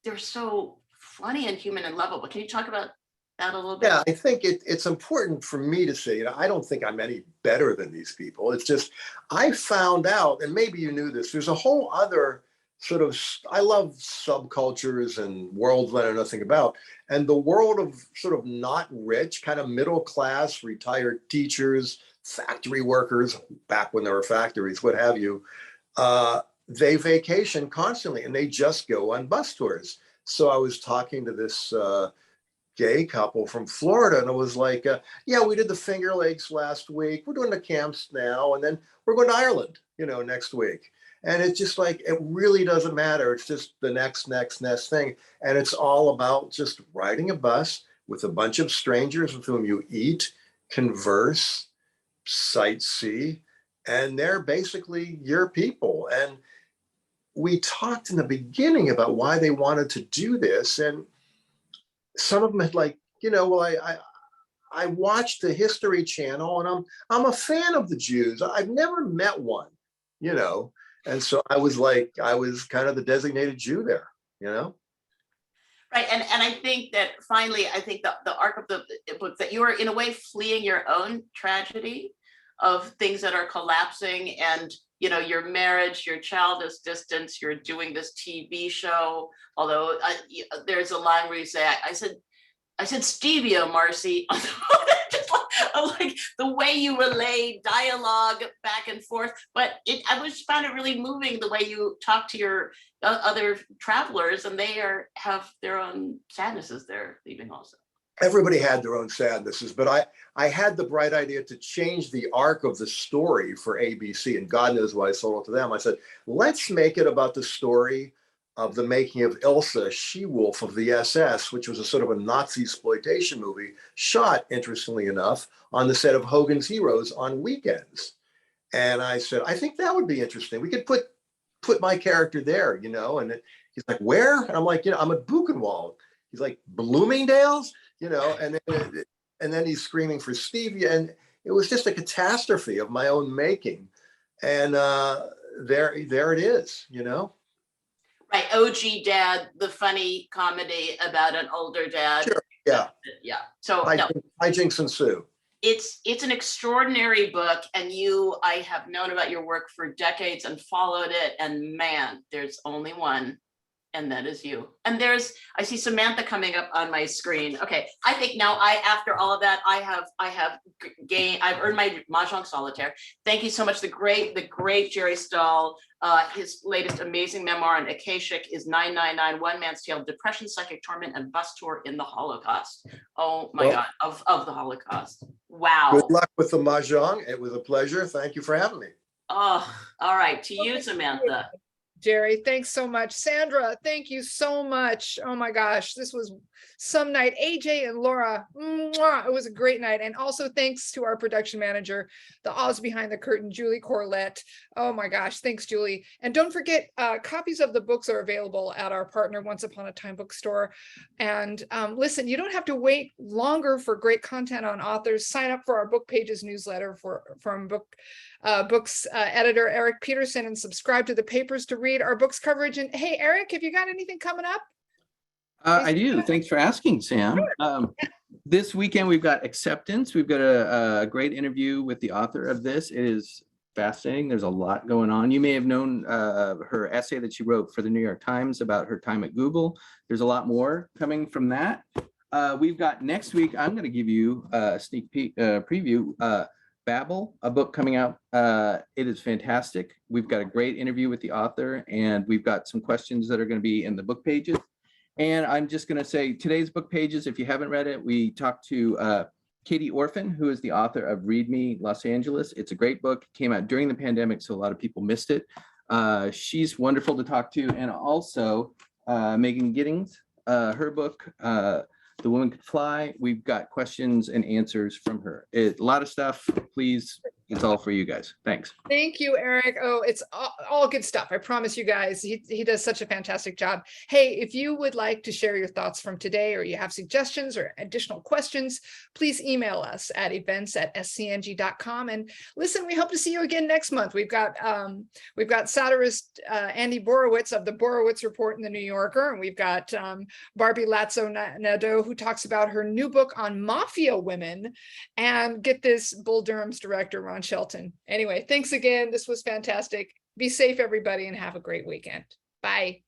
Speaker 2: they're so funny and human and lovable. Can you talk about that a little bit?
Speaker 5: Yeah, I think it's important for me to say, I don't think I'm any better than these people. It's just, I found out, and maybe you knew this, there's a whole other sort of, I love subcultures and worlds that I know nothing about. And the world of sort of not rich, kind of middle class, retired teachers, factory workers, back when there were factories, what have you, they vacation constantly and they just go on bus tours. So I was talking to this gay couple from Florida, and it was like, yeah, we did the Finger Lakes last week. We're doing the camps now, and then we're going to Ireland, next week. And it's just like, it really doesn't matter. It's just the next thing. And it's all about just riding a bus with a bunch of strangers with whom you eat, converse, sightsee, and they're basically your people. And we talked in the beginning about why they wanted to do this. And some of them had like, well, I watched the History Channel and I'm a fan of the Jews. I've never met one, and so I was kind of the designated Jew there,
Speaker 2: Right. And I think that finally, I think the arc of the book, that you are in a way fleeing your own tragedy of things that are collapsing, and your marriage, your child is distant, you're doing this TV show. Although there's a line where you say, I said stevia, Marcy. Just like the way you relay dialogue back and forth. But I found it really moving the way you talk to your other travelers, and they have their own sadnesses they're leaving also.
Speaker 5: Everybody had their own sadnesses, but I had the bright idea to change the arc of the story for ABC, and God knows why I sold it to them. I said, let's make it about the story of the making of Ilsa, She-Wolf of the SS, which was a sort of a Nazi exploitation movie, shot, interestingly enough, on the set of Hogan's Heroes on weekends. And I said, I think that would be interesting. We could put my character there, and he's like, where? And I'm like, I'm at Buchenwald. He's like, Bloomingdale's? And then he's screaming for stevia, and it was just a catastrophe of my own making. And there it is,
Speaker 2: Right, OG Dad, the funny comedy about an older dad.
Speaker 5: Sure. Yeah.
Speaker 2: Yeah. So
Speaker 5: hijinks ensue.
Speaker 2: It's an extraordinary book, and I have known about your work for decades and followed it. And man, there's only one. And that is you. And I see Samantha coming up on my screen. Okay, I think now after all of that, I've earned my Mahjong Solitaire. Thank you so much. The great Jerry Stahl. His latest amazing memoir on Akashic is 999, One Man's Tale, Depression, Psychic Torment, and Bus Tour in the Holocaust. Oh my God, of the Holocaust. Wow.
Speaker 5: Good luck with the Mahjong. It was a pleasure. Thank you for having me.
Speaker 2: Oh, all right. To you, Samantha.
Speaker 1: Jerry, thanks so much. Sandra, thank you so much. Oh my gosh, this was some night. AJ and Laura, mwah, it was a great night. And also thanks to our production manager, the Oz behind the curtain, Julie Corlett. Oh my gosh, thanks, Julie. And don't forget, copies of the books are available at our partner, Once Upon a Time bookstore. And listen, you don't have to wait longer for great content on authors. Sign up for our Book Pages newsletter from Books editor Eric Peterson, and subscribe to the papers to read our books coverage. And hey, Eric, have you got anything coming up?
Speaker 6: I do. Thanks for asking, Sam. This weekend we've got Acceptance. We've got a great interview with the author of this. It is fascinating. There's a lot going on. You may have known her essay that she wrote for the New York Times about her time at Google. There's a lot more coming from that. We've got next week, I'm going to give you a sneak peek preview. Babel, a book coming out. It is fantastic. We've got a great interview with the author, and we've got some questions that are going to be in the book pages. And I'm just going to say today's book pages, if you haven't read it, we talked to Katie Orphan, who is the author of Read Me Los Angeles. It's a great book. It came out during the pandemic, so a lot of people missed it. She's wonderful to talk to. And also Megan Giddings, her book, The Woman Could Fly. We've got questions and answers from her. A lot of stuff. Please, it's all for you guys. Thanks.
Speaker 1: Thank you, Eric. Oh, it's all good stuff. I promise you guys, he does such a fantastic job. Hey, if you would like to share your thoughts from today, or you have suggestions or additional questions, please email us at events@scng.com. And listen, we hope to see you again next month. We've got satirist Andy Borowitz of the Borowitz Report in the New Yorker, and we've got Barbie Latzo-Nadeau, who talks about her new book on mafia women, and get this, Bull Durham's director, Ron Shelton. Anyway, thanks again. This was fantastic. Be safe, everybody, and have a great weekend. Bye.